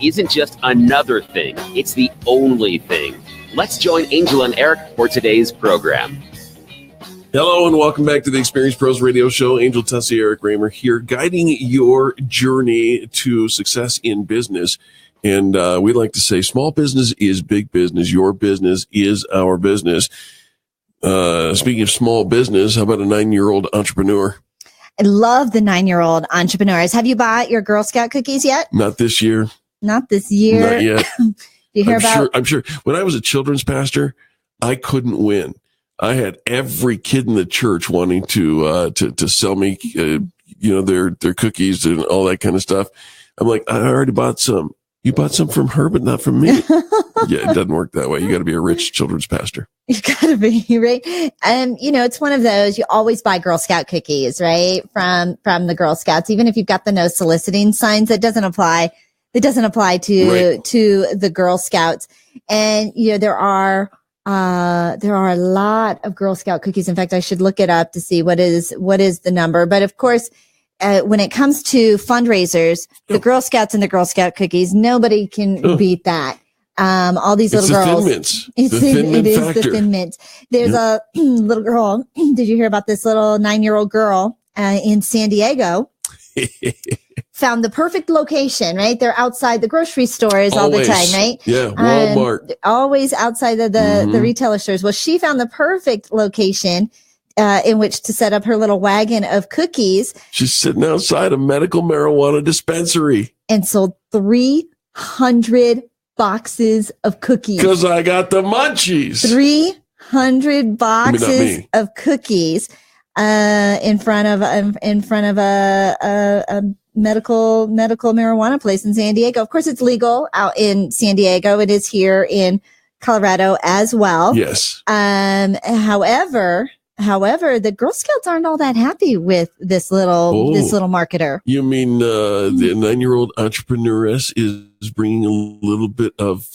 isn't just another thing, it's the only thing. Let's join Angel and Eric for today's program. Hello and welcome back to the Experience Pros Radio Show. Angel Tussey, Eric Raymer here, guiding your journey to success in business. And we like to say small business is big business. Your business is our business. Speaking of small business, how about a 9-year-old entrepreneur? I love the 9-year-old entrepreneurs. Have you bought your Girl Scout cookies yet? Not this year. Not this year. Not yet. You hear I'm sure. When I was a children's pastor, I couldn't win. I had every kid in the church wanting to sell me, their cookies and all that kind of stuff. I'm like, I already bought some. You bought some from her, but not from me. Yeah, it doesn't work that way. You got to be a rich children's pastor. You got to be, right? And, it's one of those, you always buy Girl Scout cookies, right? From the Girl Scouts, even if you've got the no soliciting signs, that doesn't apply. It doesn't apply to the Girl Scouts. And, there are a lot of Girl Scout cookies. In fact, I should look it up to see what is the number. But of course, when it comes to fundraisers, the Girl Scouts and the Girl Scout cookies, nobody can beat that. All these little girls. It is the Thin Mints. There's a little girl. Did you hear about this little 9-year-old girl in San Diego? Found the perfect location, right? They're outside the grocery stores all the time, right? Yeah, Walmart. Always outside of the retailer stores. Well, she found the perfect location in which to set up her little wagon of cookies. She's sitting outside a medical marijuana dispensary. And sold 300 boxes of cookies. Because I got the munchies. 300 boxes of cookies in front of a medical marijuana place in San Diego. Of course, it's legal out in San Diego. It is here in Colorado as well. Yes. However, the Girl Scouts aren't all that happy with this little marketer. You mean the 9-year-old entrepreneuress is bringing a little bit of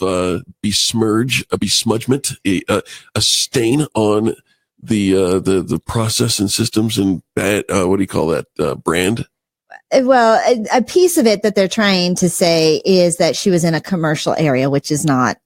besmudgment, a stain on the process and systems and bad, what do you call that, brand? Well, a piece of it that they're trying to say is that she was in a commercial area, which is not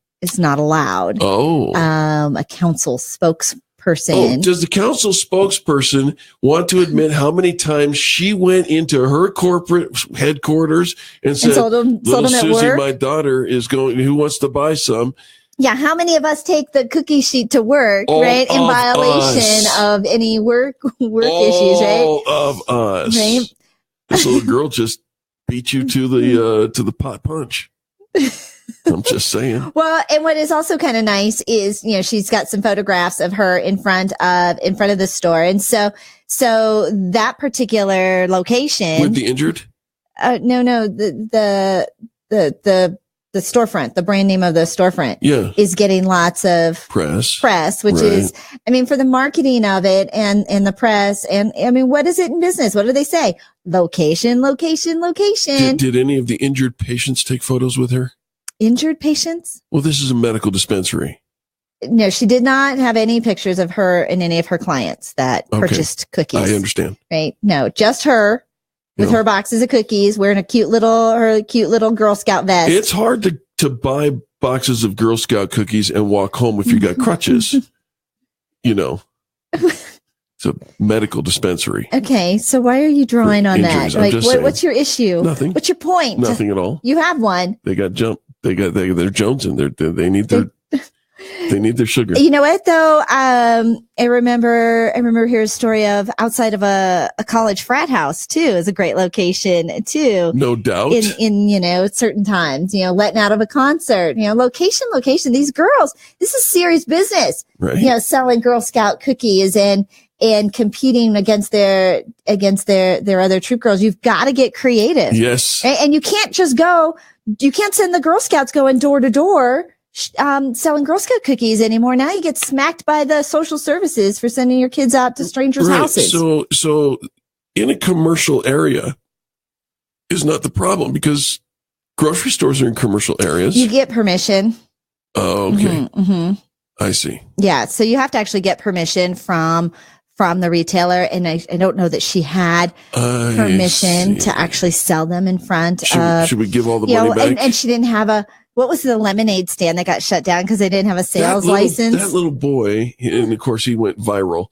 allowed. Oh. A council spokesperson. Does the council spokesperson want to admit how many times she went into her corporate headquarters and said, sold them Susie, at work? My daughter is going, who wants to buy some? Yeah, how many of us take the cookie sheet to work, right? In violation of any work issues, right? All of us. Right? This little girl just beat you to the pot punch. I'm just saying. Well, and what is also kind of nice is, she's got some photographs of her in front of the store. And so that particular location with the injured? No, the storefront, the brand name of the storefront is getting lots of press, which is, for the marketing of it and the press. And what is it in business? What do they say? Location. Did any of the injured patients take photos with her? Injured patients? Well, this is a medical dispensary. No, she did not have any pictures of her and any of her clients that purchased cookies. I understand. Right? No, just her with her boxes of cookies, wearing her cute little Girl Scout vest. It's hard to buy boxes of Girl Scout cookies and walk home if you got crutches. It's a medical dispensary. Okay, so why are you drawing on injuries? that? Like, what's your issue? Nothing. What's your point? Nothing at all. You have one. They got jumped. They're jonesing. They need their. They need their sugar. You know what though? I remember hearing a story of outside of a college frat house too is a great location too. No doubt. In certain times, letting out of a concert, location. These girls, this is serious business. Right. Selling Girl Scout cookies and competing against their other troop girls. You've got to get creative. Yes. Right? And you can't send the Girl Scouts going door to door selling Girl Scout cookies anymore. Now you get smacked by the social services for sending your kids out to strangers' houses. So in a commercial area is not the problem because grocery stores are in commercial areas. You get permission. Oh, okay. I see. Yeah. So you have to actually get permission from from the retailer, and I don't know that she had permission to actually sell them in front of. Should we give all the money back? And she didn't have what was the lemonade stand that got shut down because they didn't have a sales license? That little boy, and of course he went viral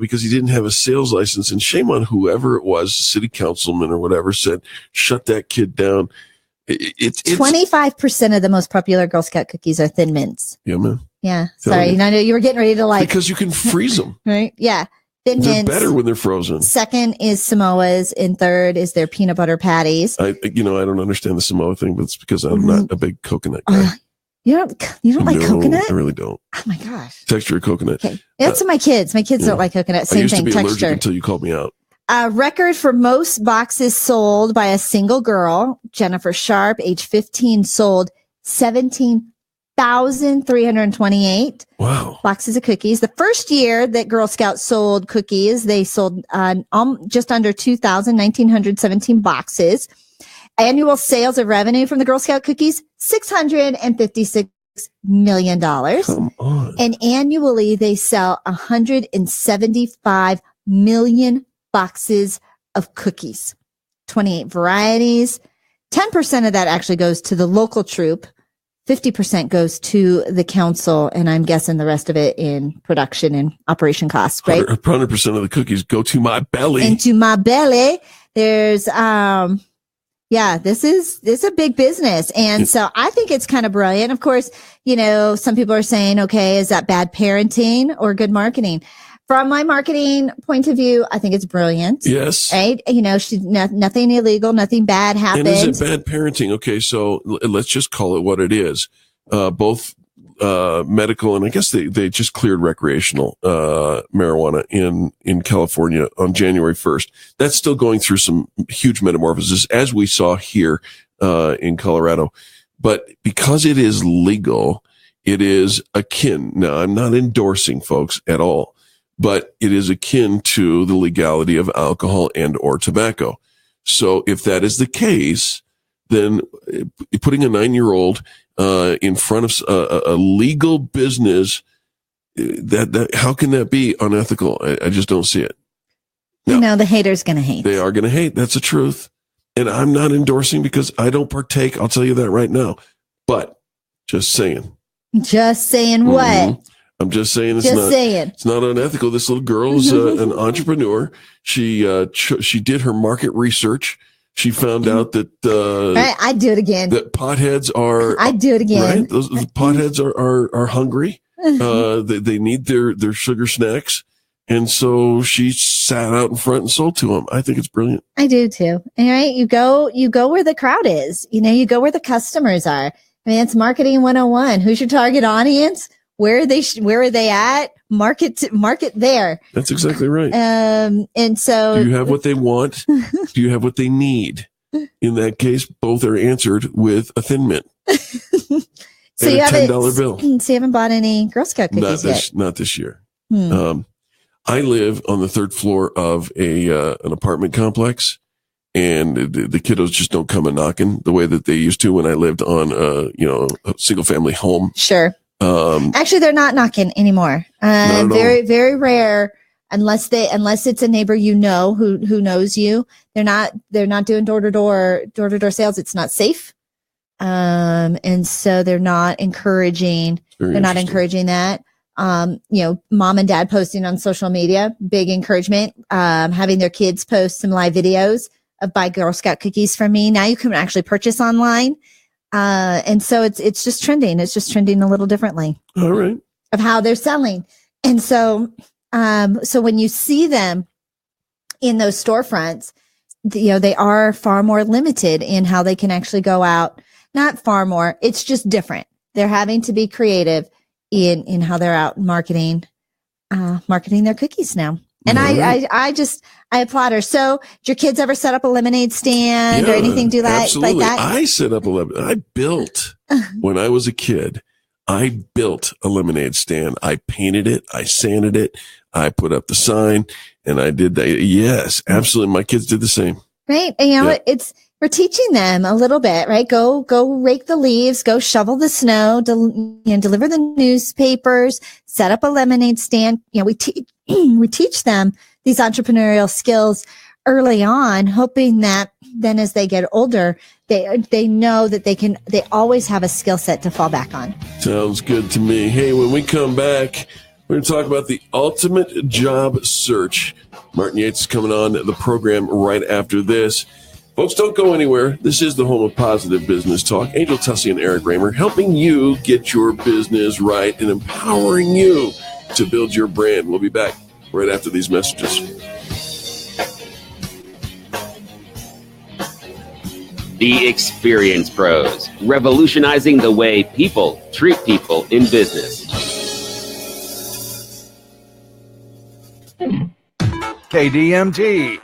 because he didn't have a sales license. And shame on whoever it was, city councilman or whatever, said, shut that kid down. It's 25% of the most popular Girl Scout cookies are Thin Mints. Yeah, man. Yeah. Sorry. I know you were getting ready to because you can freeze them. Right. Yeah. They're better when they're frozen. Second is Samoa's, and third is their peanut butter patties. I don't understand the Samoa thing, but it's because I'm not a big coconut guy. You don't like coconut? I really don't. Oh my gosh. Texture of coconut. Okay. That's my kids. My kids don't like coconut. Same I used thing. to be texture. allergic until you called me out. Record for most boxes sold by a single girl. Jennifer Sharp, age 15, sold 17,328 boxes of cookies. The first year that Girl Scouts sold cookies, they sold just under 1,917 boxes. Annual sales of revenue from the Girl Scout cookies, $656 million. Come on. And annually, they sell 175 million boxes of cookies, 28 varieties. 10% of that actually goes to the local troop. 50% goes to the council, and I'm guessing the rest of it in production and operation costs, right? 100% of the cookies go to my belly. Into my belly. There's, this is a big business. And so I think it's kind of brilliant. Of course, some people are saying, okay, is that bad parenting or good marketing? From my marketing point of view, I think it's brilliant. Yes. Right? Nothing illegal, nothing bad happened. And is it bad parenting? Okay, so let's just call it what it is. Both medical and I guess they just cleared recreational marijuana in California on January 1st. That's still going through some huge metamorphosis, as we saw here in Colorado. But because it is legal, it is akin. Now, I'm not endorsing, folks, at all. But it is akin to the legality of alcohol and or tobacco. So if that is the case, then putting a 9-year-old in front of a legal business, that how can that be unethical? I just don't see it. Now, the haters going to hate. They are going to hate. That's the truth. And I'm not endorsing because I don't partake. I'll tell you that right now. But just saying. Just saying what? Mm-hmm. I'm just saying it's not unethical. This little girl is an entrepreneur. She did her market research. She found out that I'd do it again. That potheads are. I'd do it again. Right? Those potheads are hungry. They need their sugar snacks, and so she sat out in front and sold to them. I think it's brilliant. I do too. All right, you go where the crowd is. You go where the customers are. I mean, it's marketing 101. Who's your target audience? Where are they at? Market there. That's exactly right. And so, do you have what they want? Do you have what they need? In that case, both are answered with a Thin Mint. So and a $10 bill. So you haven't bought any Girl Scout cookies yet? Not this year. I live on the third floor of an apartment complex, and the kiddos just don't come a knocking the way that they used to when I lived on a single family home. Sure. Actually, they're not knocking anymore. Very, very rare, unless it's a neighbor who knows you. They're not doing door to door sales. It's not safe, and so they're not encouraging. They're not encouraging that. Mom and dad posting on social media, big encouragement. Having their kids post some live videos of buy Girl Scout cookies from me. Now you can actually purchase online. And so it's just trending. It's just trending a little differently. All right. Of how they're selling. And so, so when you see them in those storefronts, they are far more limited in how they can actually go out. Not far more. It's just different. They're having to be creative in how they're out marketing their cookies now. And I applaud her. So, did your kids ever set up a lemonade stand or anything like that? I set up I built, when I was a kid, I built a lemonade stand. I painted it. I sanded it. I put up the sign and I did that. Yes, absolutely. My kids did the same. Right. And we're teaching them a little bit, right? Go rake the leaves, go shovel the snow, deliver the newspapers, set up a lemonade stand. We teach them these entrepreneurial skills early on, hoping that then as they get older, they know that they always have a skill set to fall back on. Sounds good to me. Hey, when we come back, we're going to talk about the ultimate job search. Martin Yates is coming on the program right after this. Folks, don't go anywhere. This is the home of positive business talk. Angel Tussey and Eric Raymer helping you get your business right and empowering you to build your brand. We'll be back right after these messages. The Experience Pros, revolutionizing the way people treat people in business. KDMT.